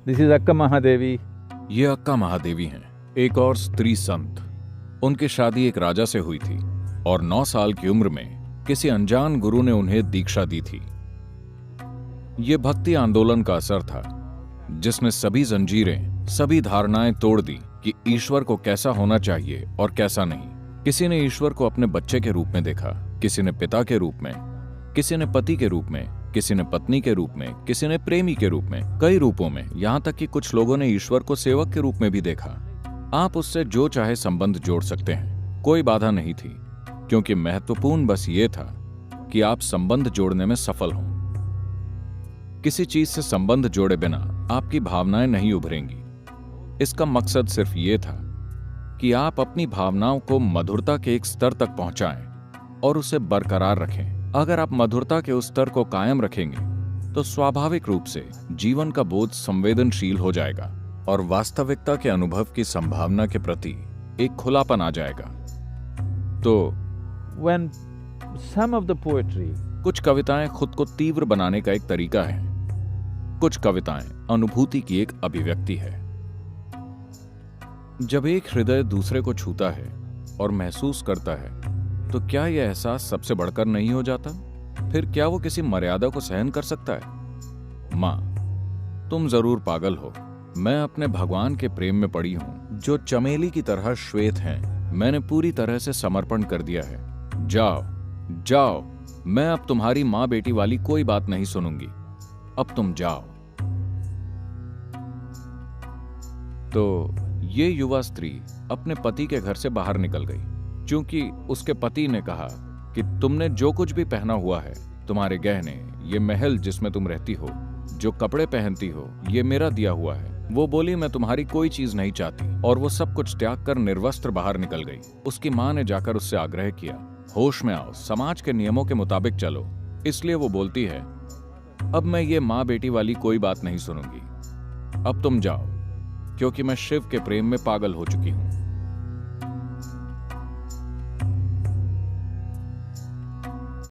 This is Akka Mahadevi. ये अक्का महादेवी हैं, एक और स्त्री संत। उनकी शादी एक राजा से हुई थी और 9 साल की उम्र में किसी अनजान गुरु ने उन्हें दीक्षा दी थी। ये भक्ति आंदोलन का असर था जिसने सभी जंजीरें, सभी धारणाएं तोड़ दी कि ईश्वर को कैसा होना चाहिए और कैसा नहीं। किसी ने ईश्वर को अपने बच्चे के रूप में देखा, किसी ने पिता के रूप में, किसी ने पति के रूप में, किसी ने पत्नी के रूप में, किसी ने प्रेमी के रूप में, कई रूपों में। यहां तक कि कुछ लोगों ने ईश्वर को सेवक के रूप में भी देखा। आप उससे जो चाहे संबंध जोड़ सकते हैं, कोई बाधा नहीं थी, क्योंकि महत्वपूर्ण बस ये था कि आप संबंध जोड़ने में सफल हों। किसी चीज से संबंध जोड़े बिना आपकी भावनाएं नहीं उभरेंगी। इसका मकसद सिर्फ ये था कि आप अपनी भावनाओं को मधुरता के एक स्तर तक पहुंचाएं और उसे बरकरार रखें। अगर आप मधुरता के उस स्तर को कायम रखेंगे तो स्वाभाविक रूप से जीवन का बोझ संवेदनशील हो जाएगा और वास्तविकता के अनुभव की संभावना के प्रति एक खुलापन आ जाएगा। तो When some of the poetry कुछ कविताएं खुद को तीव्र बनाने का एक तरीका है, कुछ कविताएं अनुभूति की एक अभिव्यक्ति है। जब एक हृदय दूसरे को छूता है और महसूस करता है, तो क्या यह एहसास सबसे बढ़कर नहीं हो जाता? फिर क्या वो किसी मर्यादा को सहन कर सकता है? मां, तुम जरूर पागल हो। मैं अपने भगवान के प्रेम में पड़ी हूं, जो चमेली की तरह श्वेत हैं। मैंने पूरी तरह से समर्पण कर दिया है। जाओ जाओ, मैं अब तुम्हारी मां बेटी वाली कोई बात नहीं सुनूंगी। अब तुम जाओ। तो ये युवा स्त्री अपने पति के घर से बाहर निकल गई, क्योंकि उसके पति ने कहा कि तुमने जो कुछ भी पहना हुआ है, तुम्हारे गहने, ये महल जिसमें तुम रहती हो, जो कपड़े पहनती हो, ये मेरा दिया हुआ है। वो बोली, मैं तुम्हारी कोई चीज नहीं चाहती, और वो सब कुछ त्याग कर निर्वस्त्र बाहर निकल गई। उसकी मां ने जाकर उससे आग्रह किया, होश में आओ, समाज के नियमों के मुताबिक चलो। इसलिए वो बोलती है, अब मैं ये मां बेटी वाली कोई बात नहीं सुनूंगी। अब तुम जाओ, क्योंकि मैं शिव के प्रेम में पागल हो चुकी हूं।